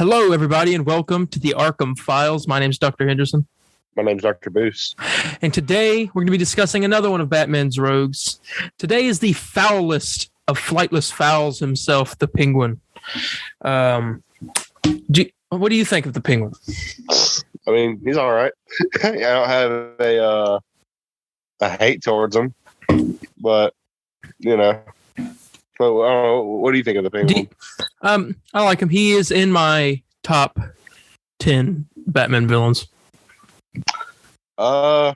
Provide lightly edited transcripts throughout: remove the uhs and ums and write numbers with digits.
Hello, everybody, and welcome to the Arkham Files. My name's Dr. Henderson. My name's Dr. Boose. And today we're going to be discussing another one of Batman's rogues. Today is the foulest of flightless fowls himself, the Penguin. What do you think of the Penguin? I mean, he's all right. I don't have a hate towards him, but you know. So, what do you think of the Penguin? I like him. He is in my top 10 Batman villains. Yeah,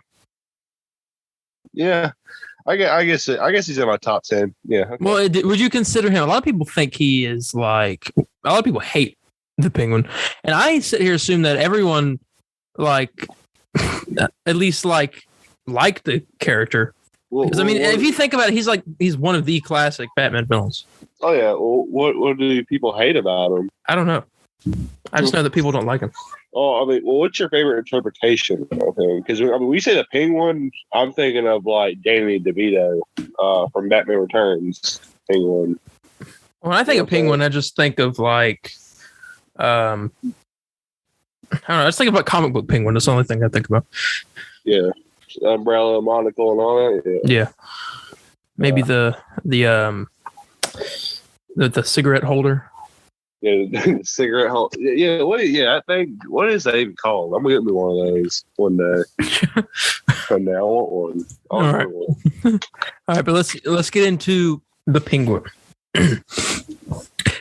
I guess he's in my top 10. Yeah. Okay. Well, would you consider him? A lot of people think he is like. A lot of people hate the Penguin, and I sit here assume that everyone at least liked the character. Because I mean, if you think about it, he's one of the classic Batman villains. Oh yeah. Well, what do people hate about him? I don't know. I just know that people don't like him. Oh, I mean, what's your favorite interpretation of him? Because we say the Penguin, I'm thinking of like Danny DeVito from Batman Returns. Penguin. When I think of Penguin, I just think of like, I don't know. I just think about comic book Penguin. That's the only thing I think about. Yeah. Umbrella, monocle, and all that. Yeah. Maybe the cigarette holder. Yeah, the cigarette holder. Yeah. I think what is that even called? I'm gonna get me one of those one day. And I want one. All right. All right, but let's get into the Penguin.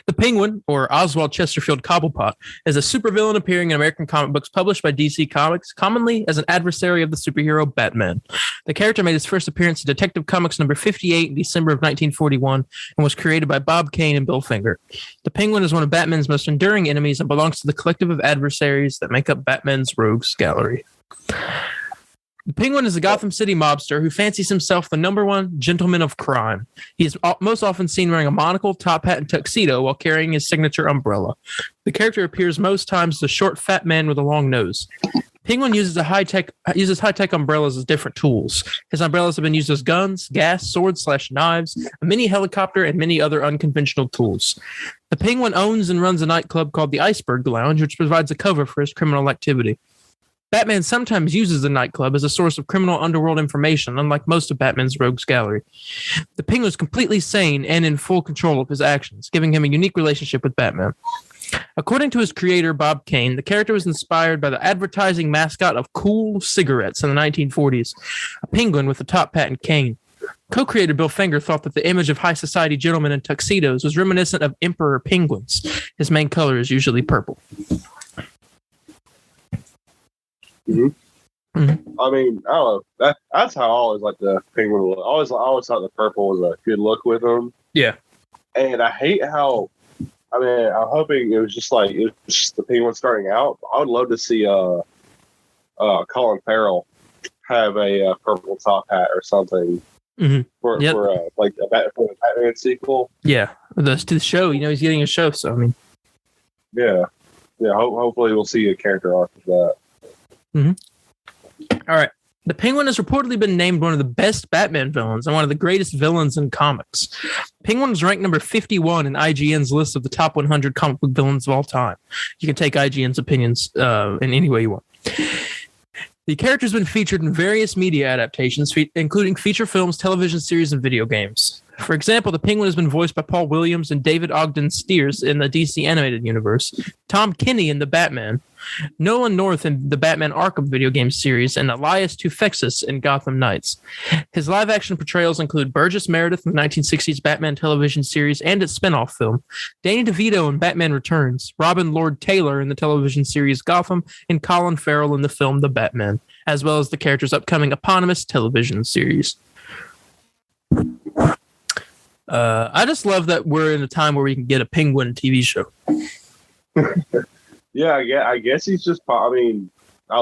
The Penguin, or Oswald Chesterfield Cobblepot, is a supervillain appearing in American comic books published by DC Comics, commonly as an adversary of the superhero Batman. The character made his first appearance in Detective Comics number 58 in December of 1941 and was created by Bob Kane and Bill Finger. The Penguin is one of Batman's most enduring enemies and belongs to the collective of adversaries that make up Batman's rogues gallery. The Penguin is a Gotham City mobster who fancies himself the number one gentleman of crime. He is most often seen wearing a monocle, top hat, and tuxedo while carrying his signature umbrella. The character appears most times as a short, fat man with a long nose. Penguin uses high-tech umbrellas as different tools. His umbrellas have been used as guns, gas, swords/knives, a mini helicopter, and many other unconventional tools. The Penguin owns and runs a nightclub called the Iceberg Lounge, which provides a cover for his criminal activity. Batman sometimes uses the nightclub as a source of criminal underworld information, unlike most of Batman's rogues gallery. The Penguin is completely sane and in full control of his actions, giving him a unique relationship with Batman. According to his creator, Bob Kane, the character was inspired by the advertising mascot of Cool cigarettes in the 1940s, a penguin with a top hat and cane. Co-creator Bill Finger thought that the image of high society gentlemen in tuxedos was reminiscent of emperor penguins. His main color is usually purple. Mm-hmm. Mm-hmm. I mean, I don't know. That's how I always like the Penguin look. I always thought the purple was a good look with him. Yeah. And I hate how. I mean, I'm hoping it was just the Penguin starting out. I would love to see Colin Farrell have a purple top hat or something for the Batman sequel. Yeah, to the show. He's getting a show, so I mean. Yeah. Hopefully, we'll see a character arc of that. Mm-hmm. All right. The Penguin has reportedly been named one of the best Batman villains and one of the greatest villains in comics. Penguin is ranked number 51 in IGN's list of the top 100 comic book villains of all time. You can take IGN's opinions in any way you want. The character has been featured in various media adaptations, including feature films, television series, and video games. For example, the Penguin has been voiced by Paul Williams and David Ogden Stiers in the DC animated universe, Tom Kenny in The Batman, Nolan North in the Batman Arkham video game series, and Elias Toufexis in Gotham Knights. His live-action portrayals include Burgess Meredith in the 1960s Batman television series and its spin-off film, Danny DeVito in Batman Returns, Robin Lord Taylor in the television series Gotham, and Colin Farrell in the film The Batman, as well as the character's upcoming eponymous television series. I just love that we're in a time where we can get a Penguin TV show. Yeah, I guess he's just. I mean, I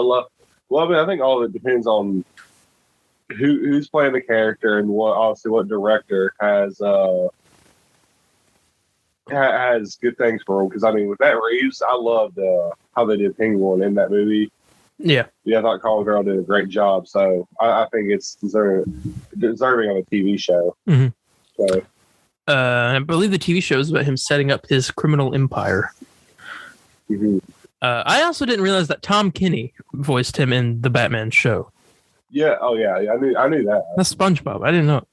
think all of it depends on who's playing the character and what director has good things for him. Because I mean, with Matt Reeves, I loved how they did Penguin in that movie. Yeah, I thought Colin Farrell did a great job. So I think it's deserving of a TV show. Mm-hmm. So. I believe the TV show is about him setting up his criminal empire. Mm-hmm. I also didn't realize that Tom Kenny voiced him in the Batman show. Yeah. Oh, yeah. I knew that. That's SpongeBob. I didn't know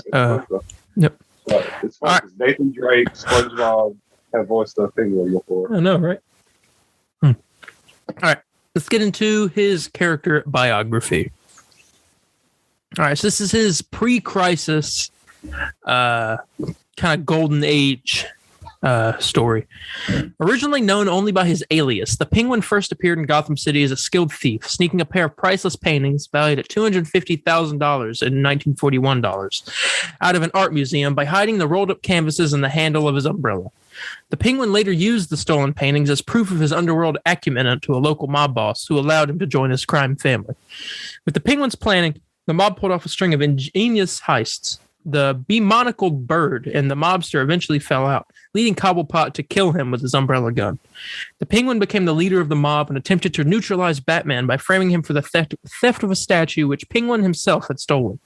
it. Yep. But it's fun. Right. Nathan Drake, SpongeBob have voiced the Penguin before. I know, right? All right. Let's get into his character biography. All right. So this is his pre-crisis kind of golden age story. Originally known only by his alias, the Penguin first appeared in Gotham City as a skilled thief, sneaking a pair of priceless paintings valued at $250,000 in 1941 out of an art museum by hiding the rolled up canvases in the handle of his umbrella. The Penguin later used the stolen paintings as proof of his underworld acumen to a local mob boss who allowed him to join his crime family. With the Penguin's planning, the mob pulled off a string of ingenious heists. The bemonocled bird and the mobster eventually fell out, leading Cobblepot to kill him with his umbrella gun. The Penguin became the leader of the mob and attempted to neutralize Batman by framing him for the theft of a statue which Penguin himself had stolen.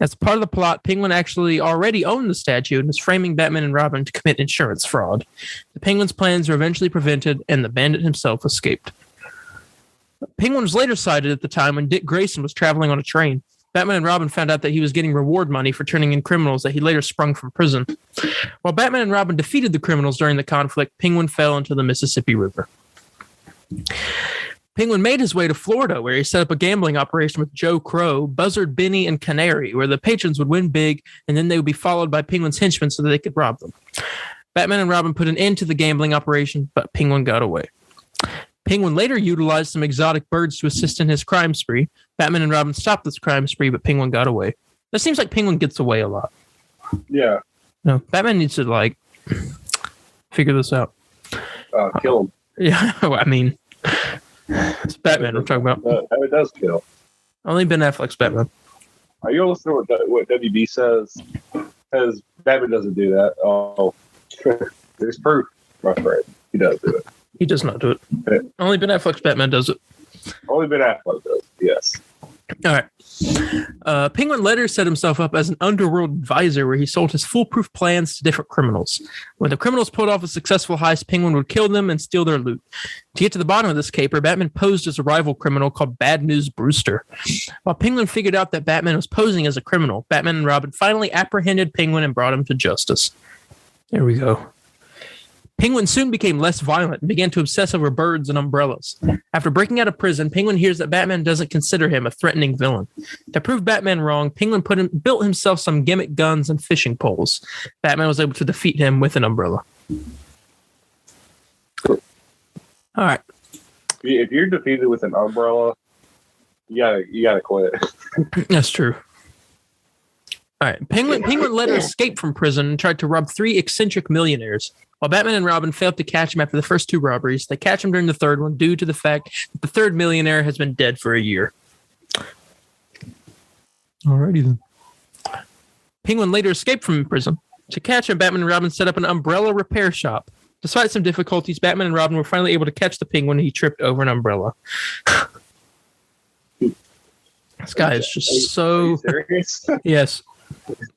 As part of the plot, Penguin actually already owned the statue and was framing Batman and Robin to commit insurance fraud. The Penguin's plans were eventually prevented, and the bandit himself escaped. Penguin was later sighted at the time when Dick Grayson was traveling on a train. Batman and Robin found out that he was getting reward money for turning in criminals that he later sprung from prison. While Batman and Robin defeated the criminals during the conflict, Penguin fell into the Mississippi River. Penguin made his way to Florida, where he set up a gambling operation with Joe Crow, Buzzard, Benny, and Canary, where the patrons would win big, and then they would be followed by Penguin's henchmen so that they could rob them. Batman and Robin put an end to the gambling operation, but Penguin got away. Penguin later utilized some exotic birds to assist in his crime spree. Batman and Robin stopped this crime spree, but Penguin got away. It seems like Penguin gets away a lot. Yeah. No, Batman needs to, figure this out. Kill him. Yeah, I mean, it's Batman we're talking about. It does kill. Only Ben Affleck's Batman. Are you listening to what WB says? Because Batman doesn't do that. Oh, there's proof, my friend. He does do it. He does not do it. Yeah. Only Ben Affleck's Batman does it. Only Ben Affleck does, yes. All right. Penguin later set himself up as an underworld advisor where he sold his foolproof plans to different criminals. When the criminals pulled off a successful heist, Penguin would kill them and steal their loot. To get to the bottom of this caper, Batman posed as a rival criminal called Bad News Brewster. While Penguin figured out that Batman was posing as a criminal, Batman and Robin finally apprehended Penguin and brought him to justice. There we go. Penguin soon became less violent and began to obsess over birds and umbrellas. After breaking out of prison, Penguin hears that Batman doesn't consider him a threatening villain. To prove Batman wrong, Penguin built himself some gimmick guns and fishing poles. Batman was able to defeat him with an umbrella. All right. If you're defeated with an umbrella, you gotta quit. That's true. All right. Penguin later escaped from prison and tried to rob 3 eccentric millionaires. While Batman and Robin failed to catch him after the first 2 robberies, they catch him during the third one due to the fact that the third millionaire has been dead for a year. Alrighty then. Penguin later escaped from prison. To catch him, Batman and Robin set up an umbrella repair shop. Despite some difficulties, Batman and Robin were finally able to catch the Penguin and he tripped over an umbrella. This guy is just so... Are you serious? Yes.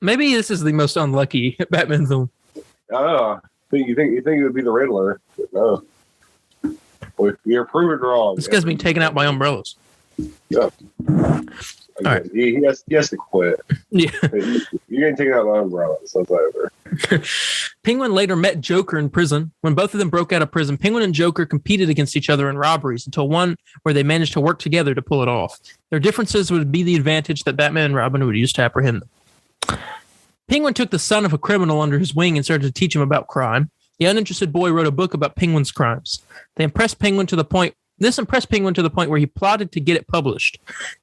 Maybe this is the most unlucky Batman villain. Oh, you think it would be the Riddler? No. You're proven wrong. This guy's being taken out by umbrellas. Yeah. All right. He has to quit. Yeah. You're getting taken out by umbrellas. That's over. Penguin later met Joker in prison. When both of them broke out of prison, Penguin and Joker competed against each other in robberies until one where they managed to work together to pull it off. Their differences would be the advantage that Batman and Robin would use to apprehend them. Penguin took the son of a criminal under his wing and started to teach him about crime. The uninterested boy wrote a book about Penguin's crimes. This impressed Penguin to the point where he plotted to get it published.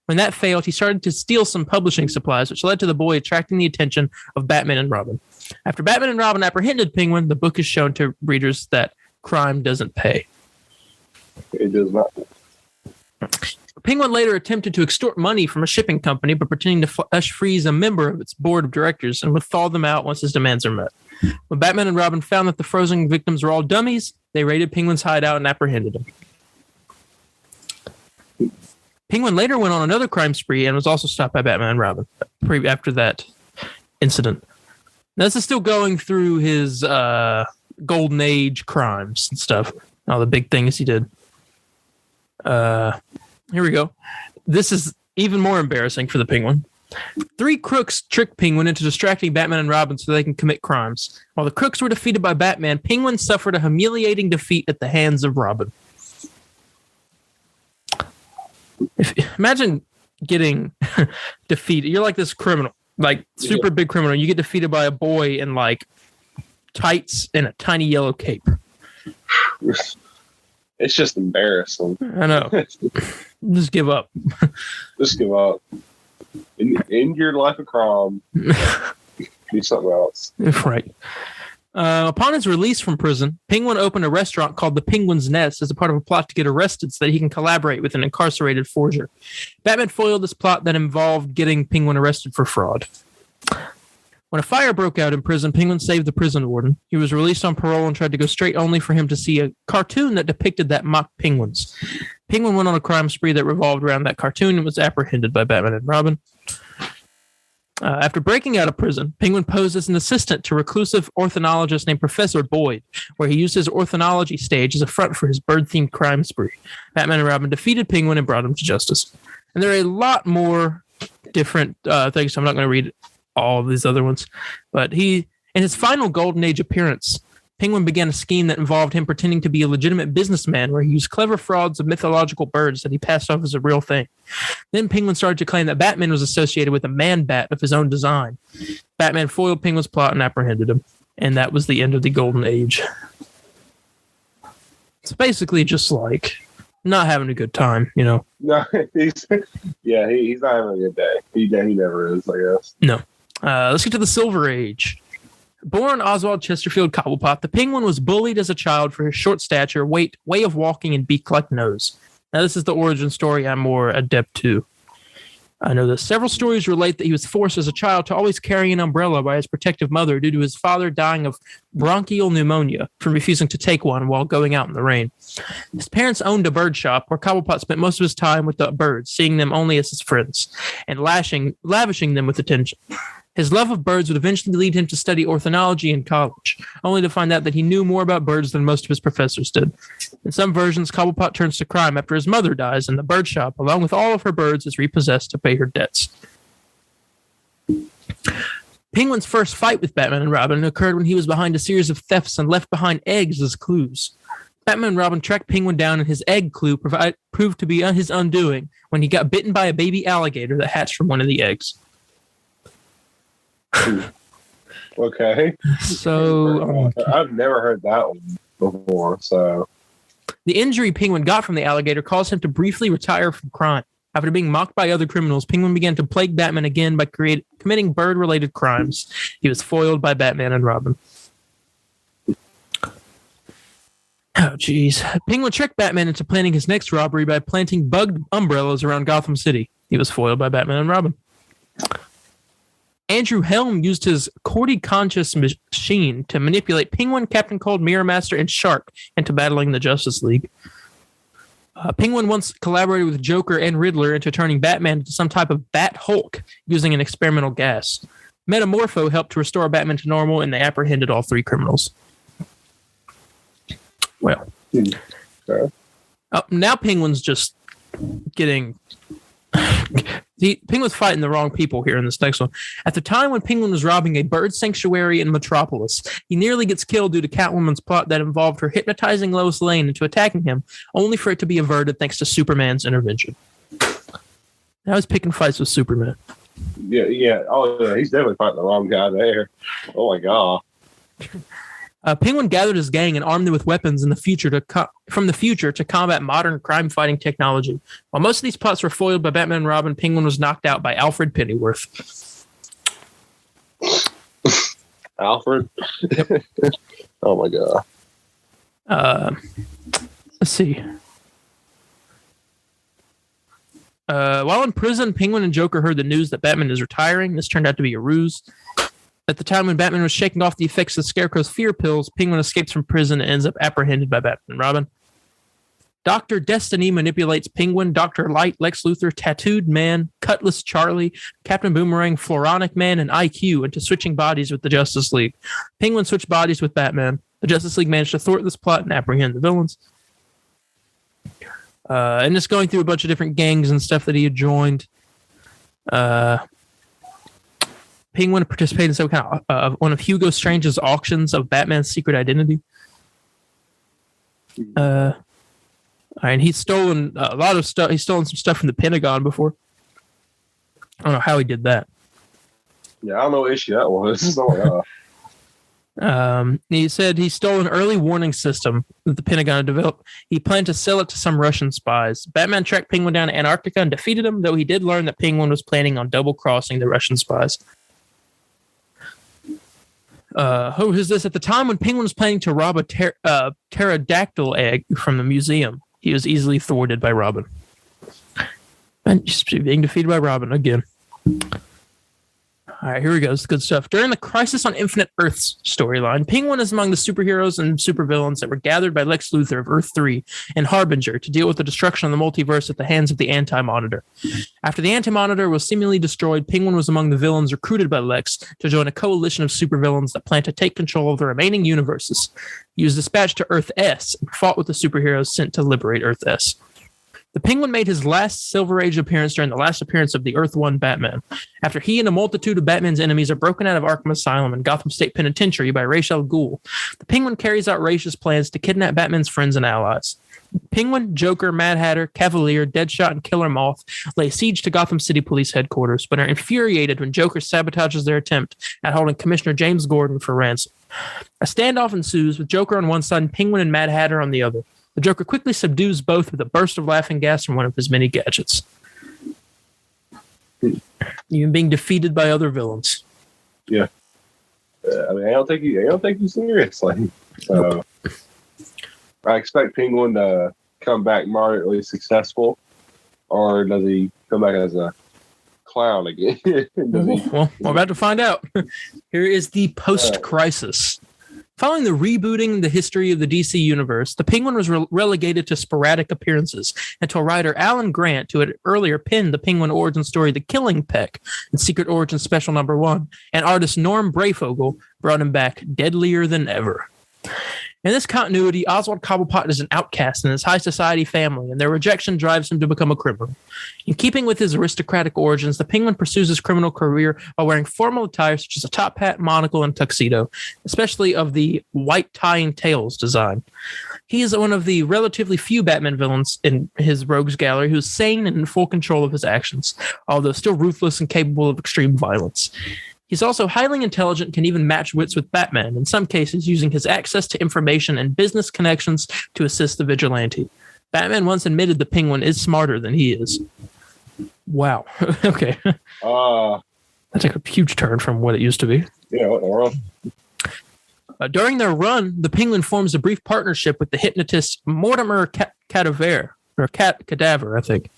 When that failed, he started to steal some publishing supplies, which led to the boy attracting the attention of Batman and Robin. After Batman and Robin apprehended Penguin, the book is shown to readers that crime doesn't pay. It does not. Penguin later attempted to extort money from a shipping company by pretending to flash freeze a member of its board of directors and would thaw them out once his demands are met. When Batman and Robin found that the frozen victims were all dummies, they raided Penguin's hideout and apprehended him. Penguin later went on another crime spree and was also stopped by Batman and Robin after that incident. Now, this is still going through his Golden Age crimes and stuff. All the big things he did. Here we go. This is even more embarrassing for the Penguin. 3 crooks trick Penguin into distracting Batman and Robin so they can commit crimes. While the crooks were defeated by Batman, Penguin suffered a humiliating defeat at the hands of Robin. Imagine getting defeated. You're like this criminal, like super big criminal. You get defeated by a boy in like tights and a tiny yellow cape. It's just embarrassing. I know. Just give up. Just give up. End your life of crime. Do something else. Right. Upon his release from prison, Penguin opened a restaurant called the Penguin's Nest as a part of a plot to get arrested so that he can collaborate with an incarcerated forger. Batman foiled this plot that involved getting Penguin arrested for fraud. When a fire broke out in prison, Penguin saved the prison warden. He was released on parole and tried to go straight only for him to see a cartoon that depicted that mocked penguins. Penguin went on a crime spree that revolved around that cartoon and was apprehended by Batman and Robin. After breaking out of prison, Penguin posed as an assistant to reclusive ornithologist named Professor Boyd, where he used his ornithology stage as a front for his bird-themed crime spree. Batman and Robin defeated Penguin and brought him to justice. And there are a lot more different things, so I'm not going to read all of these other ones. But in his final Golden Age appearance, Penguin began a scheme that involved him pretending to be a legitimate businessman where he used clever frauds of mythological birds that he passed off as a real thing. Then Penguin started to claim that Batman was associated with a man-bat of his own design. Batman foiled Penguin's plot and apprehended him. And that was the end of the Golden Age. It's basically just like not having a good time, you know? No, he's not having a good day. He never is, I guess. No. Let's get to the Silver Age. Born Oswald Chesterfield Cobblepot, the Penguin was bullied as a child for his short stature, way of walking, and beak-like nose. Now, this is the origin story I'm more adept to. I know that several stories relate that he was forced as a child to always carry an umbrella by his protective mother due to his father dying of bronchial pneumonia from refusing to take one while going out in the rain. His parents owned a bird shop where Cobblepot spent most of his time with the birds, seeing them only as his friends, and lavishing them with attention. His love of birds would eventually lead him to study ornithology in college, only to find out that he knew more about birds than most of his professors did. In some versions, Cobblepot turns to crime after his mother dies, and the bird shop, along with all of her birds, is repossessed to pay her debts. Penguin's first fight with Batman and Robin occurred when he was behind a series of thefts and left behind eggs as clues. Batman and Robin tracked Penguin down, and his egg clue proved to be his undoing when he got bitten by a baby alligator that hatched from one of the eggs. Okay. So I've never heard that one before. So the injury Penguin got from the alligator caused him to briefly retire from crime. After being mocked by other criminals, Penguin began to plague Batman again by committing bird-related crimes. He was foiled by Batman and Robin. Oh, geez. Penguin tricked Batman into planning his next robbery by planting bugged umbrellas around Gotham City. He was foiled by Batman and Robin. Andrew Helm used his Cordy conscious machine to manipulate Penguin, Captain Cold, Mirror Master, and Shark into battling the Justice League. Penguin once collaborated with Joker and Riddler into turning Batman into some type of Bat Hulk using an experimental gas. Metamorpho helped to restore Batman to normal, and they apprehended all 3 criminals. Well, now Penguin's just getting... Penguin's fighting the wrong people here in this next one. At the time when Penguin was robbing a bird sanctuary in Metropolis, he nearly gets killed due to Catwoman's plot that involved her hypnotizing Lois Lane into attacking him, only for it to be averted thanks to Superman's intervention. Now he's picking fights with Superman. Yeah. Oh, yeah. He's definitely fighting the wrong guy there. Oh, my God. Penguin gathered his gang and armed them with weapons in the future from the future to combat modern crime-fighting technology. While most of these plots were foiled by Batman and Robin, Penguin was knocked out by Alfred Pennyworth. Alfred? Yep. Oh, my God. Let's see. While in prison, Penguin and Joker heard the news that Batman is retiring. This turned out to be a ruse. At the time when Batman was shaking off the effects of Scarecrow's fear pills, Penguin escapes from prison and ends up apprehended by Batman and Robin. Dr. Destiny manipulates Penguin, Dr. Light, Lex Luthor, Tattooed Man, Cutlass Charlie, Captain Boomerang, Floronic Man, and IQ into switching bodies with the Justice League. Penguin switched bodies with Batman. The Justice League managed to thwart this plot and apprehend the villains. And just going through a bunch of different gangs and stuff that he had joined. Penguin participated in some kind of one of Hugo Strange's auctions of Batman's secret identity. And he's stolen a lot of stuff. He's stolen some stuff from the Pentagon before. I don't know how he did that. Yeah, I don't know what issue that was. He said he stole an early warning system that the Pentagon had developed. He planned to sell it to some Russian spies. Batman tracked Penguin down to Antarctica and defeated him, though he did learn that Penguin was planning on double-crossing the Russian spies. Who is this? At the time when Penguin was planning to rob a pterodactyl egg from the museum, he was easily thwarted by Robin. And just being defeated by Robin again. All right, here we go. This is good stuff. During the Crisis on Infinite Earths storyline, Penguin is among the superheroes and supervillains that were gathered by Lex Luthor of Earth 3 and Harbinger to deal with the destruction of the multiverse at the hands of the Anti-Monitor. After the Anti-Monitor was seemingly destroyed, Penguin was among the villains recruited by Lex to join a coalition of supervillains that plan to take control of the remaining universes. He was dispatched to Earth S and fought with the superheroes sent to liberate Earth S. The Penguin made his last Silver Age appearance during the last appearance of the Earth 1 Batman. After he and a multitude of Batman's enemies are broken out of Arkham Asylum and Gotham State Penitentiary by Ra's al Ghul, the Penguin carries out Ra's plans to kidnap Batman's friends and allies. Penguin, Joker, Mad Hatter, Cavalier, Deadshot, and Killer Moth lay siege to Gotham City Police headquarters, but are infuriated when Joker sabotages their attempt at holding Commissioner James Gordon for ransom. A standoff ensues with Joker on one side and Penguin and Mad Hatter on the other. The Joker quickly subdues both with a burst of laughing gas from one of his many gadgets. Even being defeated by other villains. Yeah. I mean, I don't take you seriously. So I expect Penguin to come back moderately successful, or does he come back as a clown again? Well, we're about to find out. Here is the post-crisis. Following the rebooting the history of the DC universe, the Penguin was relegated to sporadic appearances until writer Alan Grant, who had earlier penned the Penguin origin story The Killing Peck in Secret Origin Special Number 1, and artist Norm Breyfogle brought him back deadlier than ever. In this continuity, Oswald Cobblepot is an outcast in his high society family, and their rejection drives him to become a criminal. In keeping with his aristocratic origins, the Penguin pursues his criminal career while wearing formal attire such as a top hat, monocle, and tuxedo, especially of the white tie and tails design. He is one of the relatively few Batman villains in his rogues gallery who is sane and in full control of his actions, although still ruthless and capable of extreme violence. He's also highly intelligent and can even match wits with Batman, in some cases using his access to information and business connections to assist the vigilante. Batman once admitted the Penguin is smarter than he is. Wow. Okay. That's like a huge turn from what it used to be. Yeah, what in the world? During their run, the Penguin forms a brief partnership with the hypnotist Mortimer Cadaver, I think,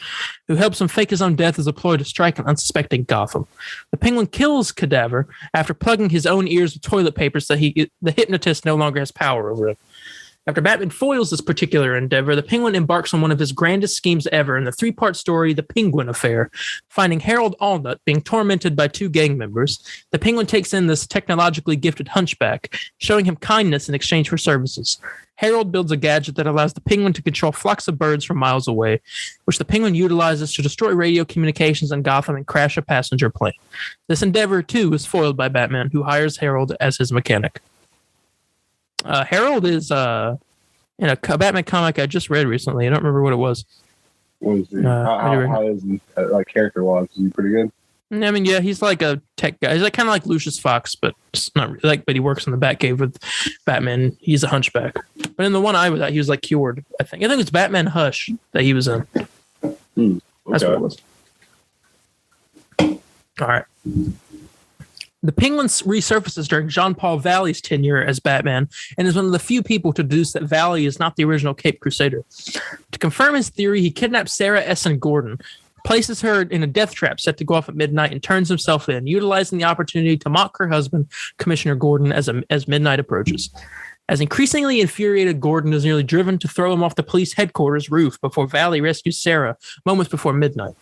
who helps him fake his own death as a ploy to strike an unsuspecting Gotham. The Penguin kills Cadaver after plugging his own ears with toilet paper so the hypnotist no longer has power over him. After Batman foils this particular endeavor, the Penguin embarks on one of his grandest schemes ever in the three-part story, The Penguin Affair. Finding Harold Allnut being tormented by two gang members, the Penguin takes in this technologically gifted hunchback, showing him kindness in exchange for services. Harold builds a gadget that allows the Penguin to control flocks of birds from miles away, which the Penguin utilizes to destroy radio communications in Gotham and crash a passenger plane. This endeavor, too, is foiled by Batman, who hires Harold as his mechanic. Harold is in a Batman comic I just read recently. I don't remember what it was. What is he? How is he, like, character-wise? Is he pretty good? I mean, yeah, he's like a tech guy. He's like kind of like Lucius Fox, but just not really, like. But he works in the Batcave with Batman. He's a hunchback. But in the one I was at, he was like cured. I think it was Batman Hush that he was in. Okay. That's what it was. All right. The Penguin resurfaces during Jean-Paul Valley's tenure as Batman and is one of the few people to deduce that Valley is not the original Cape Crusader. To confirm his theory, he kidnaps Sarah Essen Gordon, places her in a death trap set to go off at midnight, and turns himself in, utilizing the opportunity to mock her husband, Commissioner Gordon, as midnight approaches. As increasingly infuriated, Gordon is nearly driven to throw him off the police headquarters roof before Valley rescues Sarah moments before midnight.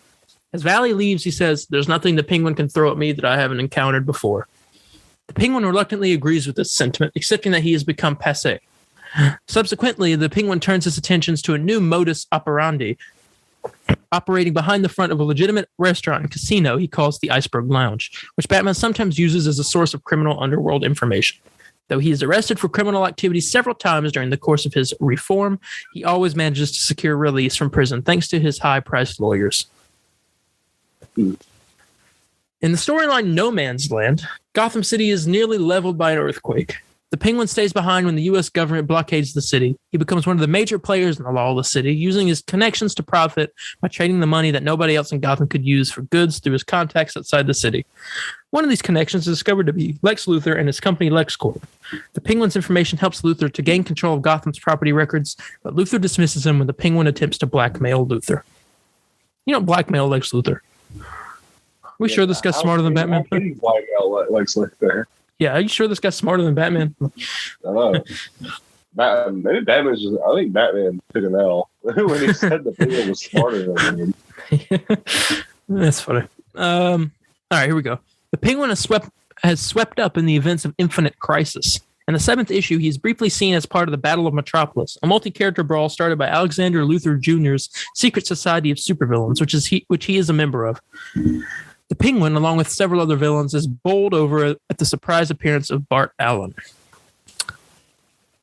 As Valley leaves, he says, "There's nothing the Penguin can throw at me that I haven't encountered before." The Penguin reluctantly agrees with this sentiment, accepting that he has become passé. Subsequently, the Penguin turns his attentions to a new modus operandi, operating behind the front of a legitimate restaurant and casino he calls the Iceberg Lounge, which Batman sometimes uses as a source of criminal underworld information. Though he is arrested for criminal activity several times during the course of his reform, he always manages to secure release from prison thanks to his high-priced lawyers. In the storyline No Man's Land, Gotham City is nearly leveled by an earthquake. The Penguin stays behind when the U.S. government blockades the city. He becomes one of the major players in the lawless city, using his connections to profit by trading the money that nobody else in Gotham could use for goods through his contacts outside the city. One of these connections is discovered to be Lex Luthor and his company LexCorp. The Penguin's information helps Luthor to gain control of Gotham's property records, but Luthor dismisses him when the Penguin attempts to blackmail Luthor. You don't blackmail Lex Luthor. We sure this guy's smarter than Batman? Blackmail Lex Luthor. Yeah, are you sure this guy's smarter than Batman? I don't know. Maybe Batman's just, I think Batman took an L when he said the Penguin was smarter than him. That's funny. All right, here we go. The Penguin has swept up in the events of Infinite Crisis. In the 7th issue, he is briefly seen as part of the Battle of Metropolis, a multi-character brawl started by Alexander Luthor Jr.'s secret society of supervillains, which he is a member of. The Penguin, along with several other villains, is bowled over at the surprise appearance of Bart Allen.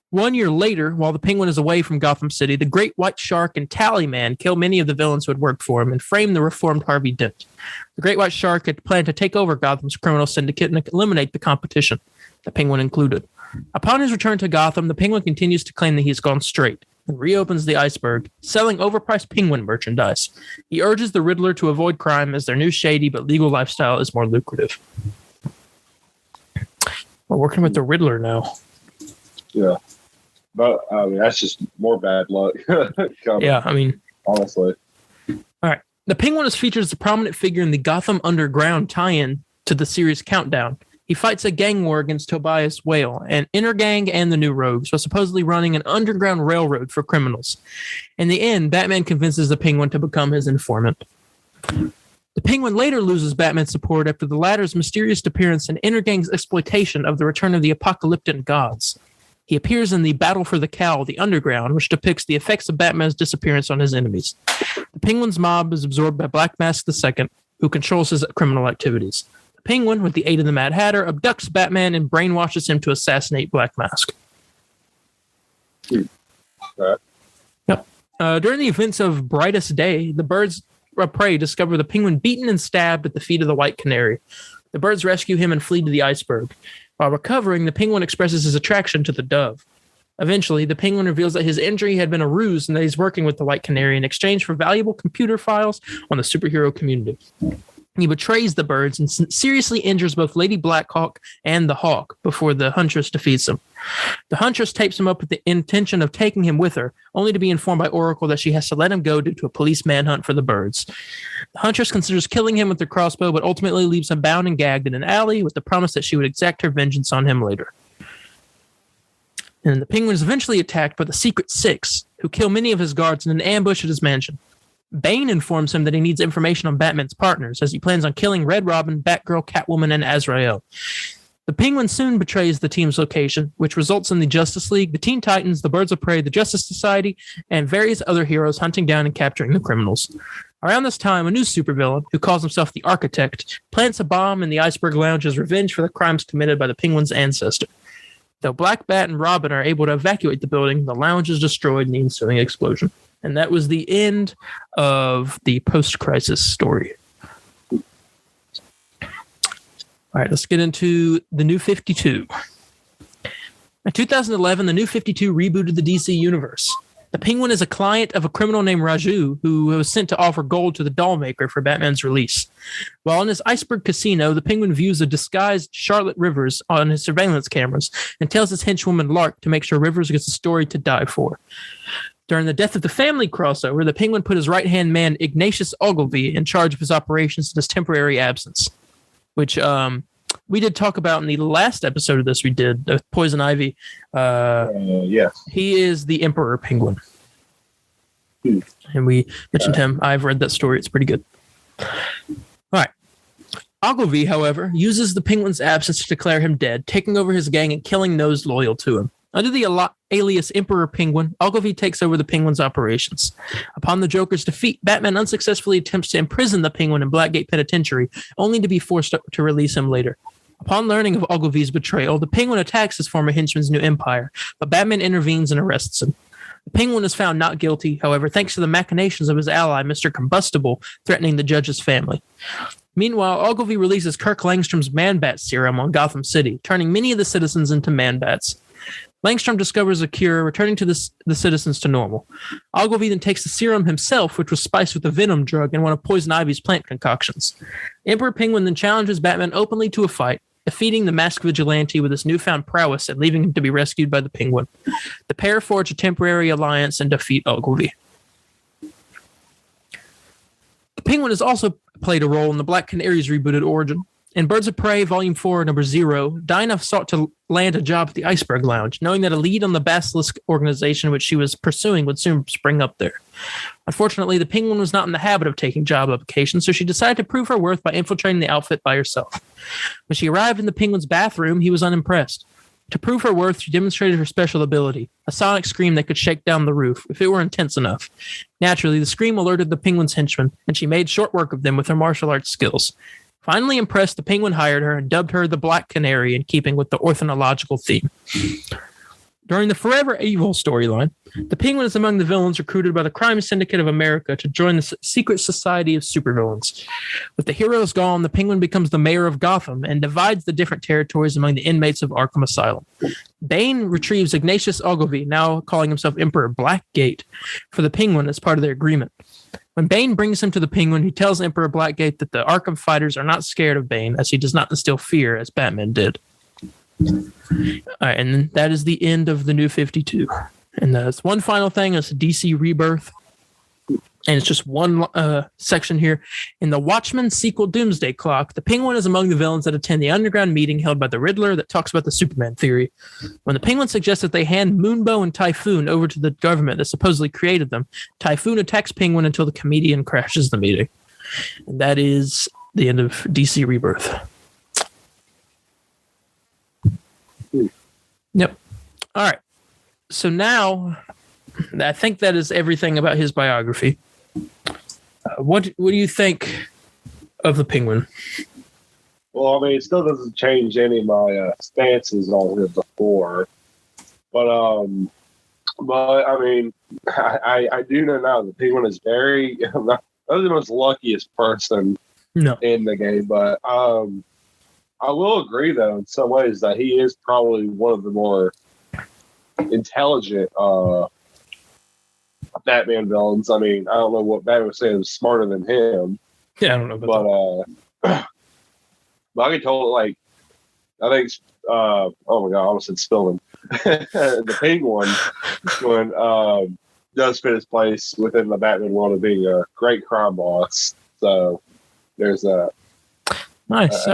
1 year later, while the Penguin is away from Gotham City, the Great White Shark and Tallyman kill many of the villains who had worked for him and frame the reformed Harvey Dent. The Great White Shark had planned to take over Gotham's criminal syndicate and eliminate the competition, the Penguin included. Upon his return to Gotham, the Penguin continues to claim that he's gone straight and reopens the Iceberg, selling overpriced Penguin merchandise. He urges the Riddler to avoid crime as their new shady but legal lifestyle is more lucrative. We're working with the Riddler now. Yeah. But, I mean, that's just more bad luck. Yeah, I mean... Honestly. All right. The Penguin is featured as a prominent figure in the Gotham Underground tie-in to the series Countdown. He fights a gang war against Tobias Whale, an inner gang and the New Rogues, while supposedly running an underground railroad for criminals. In the end, Batman convinces the Penguin to become his informant. The Penguin later loses Batman's support after the latter's mysterious appearance and inner gang's exploitation of the return of the apocalyptic gods. He appears in the Battle for the Cowl, the Underground, which depicts the effects of Batman's disappearance on his enemies. The Penguin's mob is absorbed by Black Mask II, who controls his criminal activities. Penguin, with the aid of the Mad Hatter, abducts Batman and brainwashes him to assassinate Black Mask. Yep. During the events of Brightest Day, the birds of prey discover the Penguin beaten and stabbed at the feet of the White Canary. The birds rescue him and flee to the iceberg. While recovering, the Penguin expresses his attraction to the dove. Eventually, the Penguin reveals that his injury had been a ruse and that he's working with the White Canary in exchange for valuable computer files on the superhero community. He betrays the birds and seriously injures both Lady Blackhawk and the Hawk before the Huntress defeats him. The Huntress tapes him up with the intention of taking him with her, only to be informed by Oracle that she has to let him go due to a police manhunt for the birds. The Huntress considers killing him with her crossbow, but ultimately leaves him bound and gagged in an alley with the promise that she would exact her vengeance on him later. And the Penguin is eventually attacked by the Secret Six, who kill many of his guards in an ambush at his mansion. Bane informs him that he needs information on Batman's partners, as he plans on killing Red Robin, Batgirl, Catwoman, and Azrael. The Penguin soon betrays the team's location, which results in the Justice League, the Teen Titans, the Birds of Prey, the Justice Society, and various other heroes hunting down and capturing the criminals. Around this time, a new supervillain, who calls himself the Architect, plants a bomb in the Iceberg Lounge as revenge for the crimes committed by the Penguin's ancestor. Though Black Bat and Robin are able to evacuate the building, the lounge is destroyed in the ensuing explosion. And that was the end of the post-crisis story. All right, let's get into the New 52. In 2011, the New 52 rebooted the DC universe. The Penguin is a client of a criminal named Raju, who was sent to offer gold to the doll maker for Batman's release. While in his Iceberg casino, the Penguin views a disguised Charlotte Rivers on his surveillance cameras and tells his henchwoman Lark to make sure Rivers gets a story to die for. During the Death of the Family crossover, the Penguin put his right-hand man, Ignatius Ogilvy, in charge of his operations in his temporary absence, which we did talk about in the last episode of this we did, Poison Ivy. Yes. He is the Emperor Penguin. And we mentioned him. I've read that story. It's pretty good. All right. Ogilvy, however, uses the Penguin's absence to declare him dead, taking over his gang and killing those loyal to him. Under the alias Emperor Penguin, Ogilvy takes over the Penguin's operations. Upon the Joker's defeat, Batman unsuccessfully attempts to imprison the Penguin in Blackgate Penitentiary, only to be forced to release him later. Upon learning of Ogilvy's betrayal, the Penguin attacks his former henchman's new empire, but Batman intervenes and arrests him. The Penguin is found not guilty, however, thanks to the machinations of his ally, Mr. Combustible, threatening the judge's family. Meanwhile, Ogilvy releases Kirk Langstrom's Man-Bat serum on Gotham City, turning many of the citizens into Man-Bats. Langstrom discovers a cure, returning to the citizens to normal. Ogilvy then takes the serum himself, which was spiced with a venom drug and one of Poison Ivy's plant concoctions. Emperor Penguin then challenges Batman openly to a fight, defeating the masked vigilante with his newfound prowess and leaving him to be rescued by the Penguin. The pair forge a temporary alliance and defeat Ogilvy. The Penguin has also played a role in the Black Canary's rebooted origin. In Birds of Prey, Volume 4, Number 0, Dinah sought to land a job at the Iceberg Lounge, knowing that a lead on the Basilisk organization which she was pursuing would soon spring up there. Unfortunately, the Penguin was not in the habit of taking job applications, so she decided to prove her worth by infiltrating the outfit by herself. When she arrived in the Penguin's bathroom, he was unimpressed. To prove her worth, she demonstrated her special ability, a sonic scream that could shake down the roof, if it were intense enough. Naturally, the scream alerted the Penguin's henchmen, and she made short work of them with her martial arts skills. Finally impressed, the Penguin hired her and dubbed her the Black Canary in keeping with the ornithological theme. During the Forever Evil storyline, the Penguin is among the villains recruited by the Crime Syndicate of America to join the secret society of supervillains. With the heroes gone, the Penguin becomes the mayor of Gotham and divides the different territories among the inmates of Arkham Asylum. Bane retrieves Ignatius Ogilvy, now calling himself Emperor Blackgate, for the Penguin as part of their agreement. When Bane brings him to the Penguin, he tells Emperor Blackgate that the Arkham fighters are not scared of Bane, as he does not instill fear as Batman did. All right, and that is the end of the New 52. And that's one final thing. It's DC Rebirth. And it's just one section here. In the Watchmen sequel Doomsday Clock, the Penguin is among the villains that attend the underground meeting held by the Riddler that talks about the Superman theory. When the Penguin suggests that they hand Moonbow and Typhoon over to the government that supposedly created them, Typhoon attacks Penguin until the comedian crashes the meeting. And that is the end of DC Rebirth. Yep. All right. So now, I think that is everything about his biography. What do you think of the Penguin? Well, I mean, it still doesn't change any of my stances on him before, but I mean, I do know now the Penguin is very not the most luckiest person in the game, but I will agree though in some ways that he is probably one of the more intelligent Batman villains. I mean, I don't know what Batman was saying was smarter than him. Yeah, I don't know about that. But I can tell, like, I think, oh my God, I almost said Spillman. The Penguin does fit his place within the Batman world of being a great crime boss. So there's that. Nice.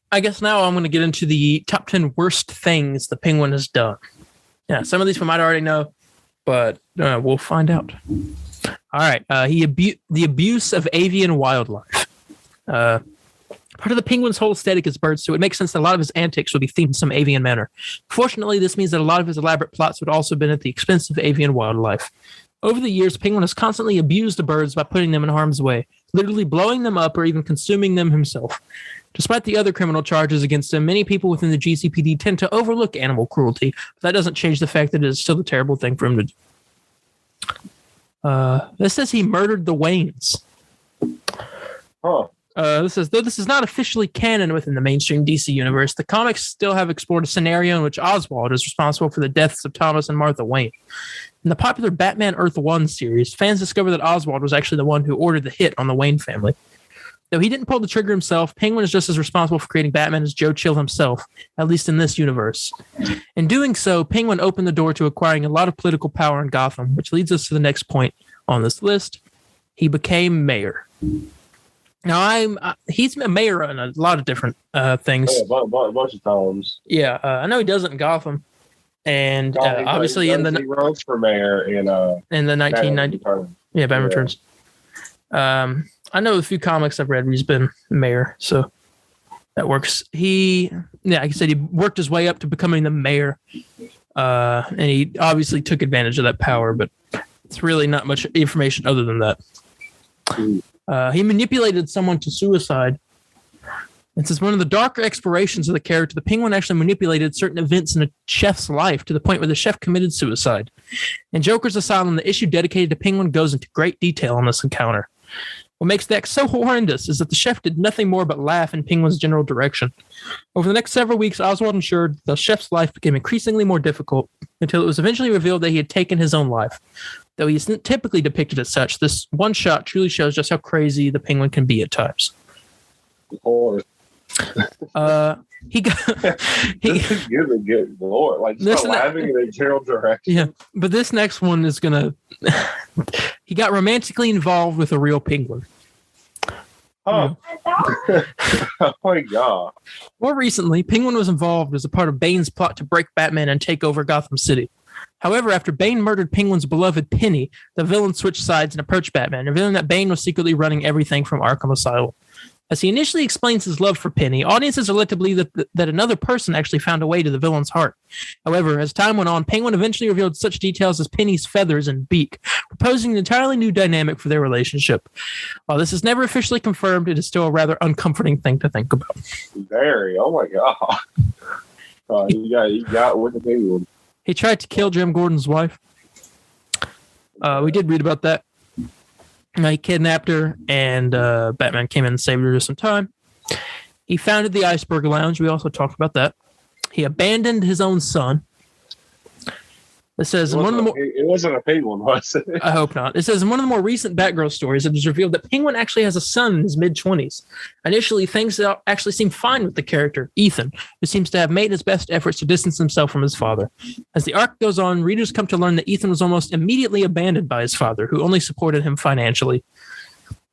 I guess now I'm going to get into the top 10 worst things the Penguin has done. Yeah, some of these we might already know, but we'll find out. All right. The abuse of avian wildlife. Part of the Penguin's whole aesthetic is birds, so it makes sense that a lot of his antics would be themed in some avian manner. Fortunately, this means that a lot of his elaborate plots would also have been at the expense of avian wildlife. Over the years, Penguin has constantly abused the birds by putting them in harm's way, literally blowing them up or even consuming them himself. Despite the other criminal charges against him, many people within the GCPD tend to overlook animal cruelty, but that doesn't change the fact that it is still a terrible thing for him to do. This says he murdered the Waynes. Huh. This says, though this is not officially canon within the mainstream DC universe, the comics still have explored a scenario in which Oswald is responsible for the deaths of Thomas and Martha Wayne. In the popular Batman Earth 1 series, fans discover that Oswald was actually the one who ordered the hit on the Wayne family. Though he didn't pull the trigger himself, Penguin is just as responsible for creating Batman as Joe Chill himself, at least in this universe. In doing so, Penguin opened the door to acquiring a lot of political power in Gotham, which leads us to the next point on this list. He became mayor. Now, he's a mayor on a lot of different things. Yeah, a bunch of times. Yeah, I know he does it in Gotham. And obviously he runs for mayor in the 1990. Batman Yeah, Batman Returns. I know a few comics I've read where he's been mayor, so that works. Like I said, he worked his way up to becoming the mayor, and he obviously took advantage of that power, but it's really not much information other than that. He manipulated someone to suicide. And since one of the darker explorations of the character, the Penguin actually manipulated certain events in a chef's life to the point where the chef committed suicide. In Joker's Asylum, the issue dedicated to Penguin goes into great detail on this encounter. What makes that so horrendous is that the chef did nothing more but laugh in Penguin's general direction. Over the next several weeks, Oswald ensured the chef's life became increasingly more difficult until it was eventually revealed that he had taken his own life. Though he isn't typically depicted as such, this one shot truly shows just how crazy the Penguin can be at times. Lord. He got good Lord, like just laughing in a general direction. Yeah, but this next one is gonna. He got romantically involved with a real penguin. Oh. Oh my God. More recently, Penguin was involved as a part of Bane's plot to break Batman and take over Gotham City. However, after Bane murdered Penguin's beloved Penny, the villain switched sides and approached Batman, revealing that Bane was secretly running everything from Arkham Asylum. As he initially explains his love for Penny, audiences are led to believe that another person actually found a way to the villain's heart. However, as time went on, Penguin eventually revealed such details as Penny's feathers and beak, proposing an entirely new dynamic for their relationship. While this is never officially confirmed, it is still a rather uncomforting thing to think about. Very. Oh my God. You got with the Penguin. He tried to kill Jim Gordon's wife. We did read about that. He kidnapped her, and Batman came in and saved her just in time. He founded the Iceberg Lounge. We also talked about that. He abandoned his own son. It says it wasn't a penguin, was it? I hope not. It says in one of the more recent Batgirl stories, it was revealed that Penguin actually has a son in his mid-20s. Initially, things actually seemed fine with the character, Ethan, who seems to have made his best efforts to distance himself from his father. As the arc goes on, readers come to learn that Ethan was almost immediately abandoned by his father, who only supported him financially.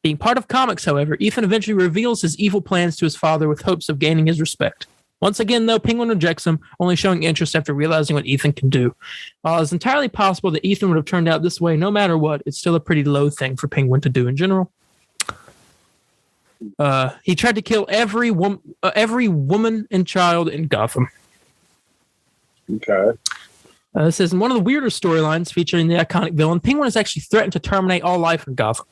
Being part of comics, however, Ethan eventually reveals his evil plans to his father with hopes of gaining his respect. Once again, though, Penguin rejects him, only showing interest after realizing what Ethan can do. While it's entirely possible that Ethan would have turned out this way no matter what, it's still a pretty low thing for Penguin to do in general. He tried to kill every woman and child in Gotham. Okay. It says in one of the weirder storylines featuring the iconic villain, Penguin has actually threatened to terminate all life in Gotham.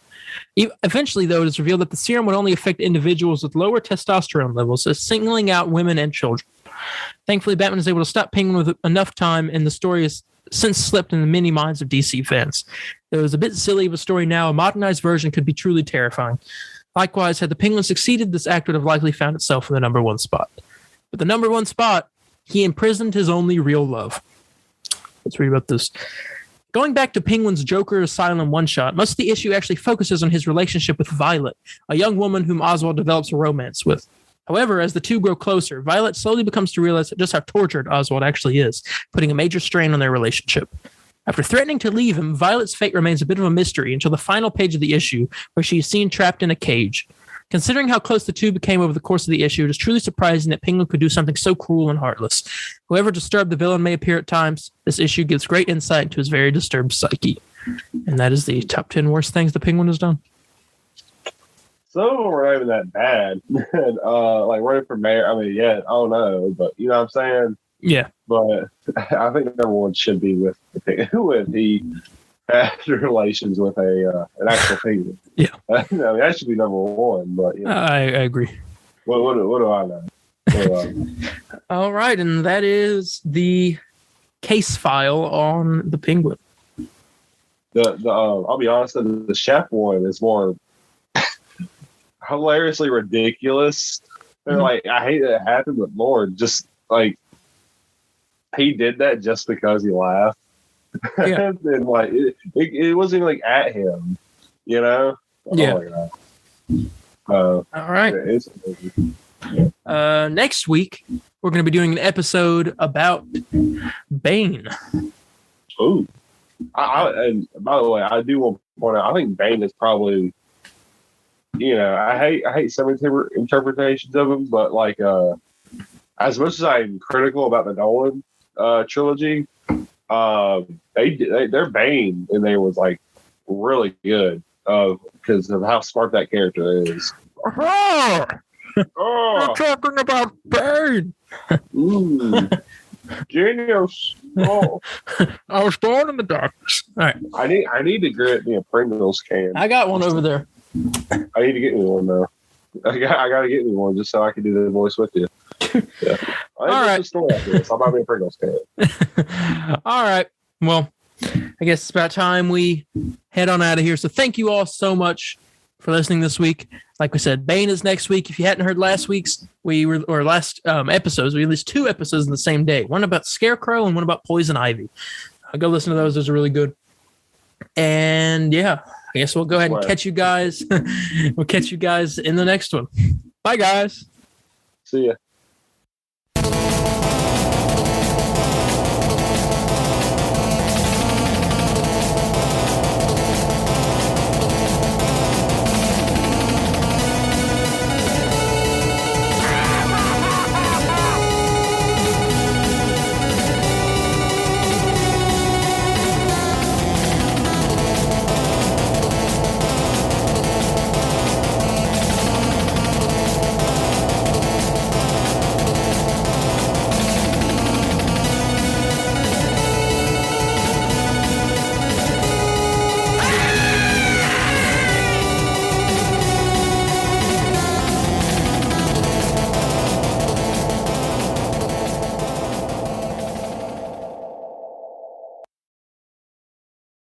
Eventually, though, it is revealed that the serum would only affect individuals with lower testosterone levels, singling out women and children. Thankfully, Batman is able to stop Penguin with enough time, and the story has since slipped in the many minds of DC fans. It was a bit silly of a story now. A modernized version could be truly terrifying. Likewise, had the Penguin succeeded, this act would have likely found itself in the number one spot. But the number one spot, he imprisoned his only real love. Let's read about this. Going back to Penguin's Joker Asylum one-shot, most of the issue actually focuses on his relationship with Violet, a young woman whom Oswald develops a romance with. However, as the two grow closer, Violet slowly becomes to realize just how tortured Oswald actually is, putting a major strain on their relationship. After threatening to leave him, Violet's fate remains a bit of a mystery until the final page of the issue, where she is seen trapped in a cage. Considering how close the two became over the course of the issue, it is truly surprising that Penguin could do something so cruel and heartless. However disturbed the villain may appear at times, this issue gives great insight into his very disturbed psyche. And that is the top 10 worst things the Penguin has done. Some of them were not even that bad. Like running for mayor, I mean, yeah, I don't know, but you know what I'm saying? Yeah. But I think number one should be with he had relations with an actual penguin. Yeah. I mean, that should be number one, but you know. I agree. What do I know? All right, and that is the case file on the Penguin. I'll be honest, the chef one is more hilariously ridiculous. And like, I hate that it happened, but Lord, just like he did that just because he laughed. Yeah. And like it wasn't even like at him, you know? Yeah. All right. Next week we're going to be doing an episode about Bane. Ooh. And by the way, I do want to point out, I think Bane is probably, you know, I hate some interpretations of him, but like as much as I'm critical about the Nolan trilogy, their Bane in there was like really good. because of how smart that character is. Oh, Oh, we're talking about pain. genius! Oh, I was born in the darkness. All right, I need to get me a Pringles can. I got one over there. I need to get me one though. I got to get me one just so I can do the voice with you. Yeah. All right. I'll buy me a Pringles can. All right. Well, I guess it's about time we head on out of here. So thank you all so much for listening this week. Like we said, Bane is next week. If you hadn't heard last episodes, we released 2 episodes in the same day. One about Scarecrow and one about Poison Ivy. Go listen to those. Those are really good. And yeah, I guess we'll go ahead and catch you guys. We'll catch you guys in the next one. Bye, guys. See ya.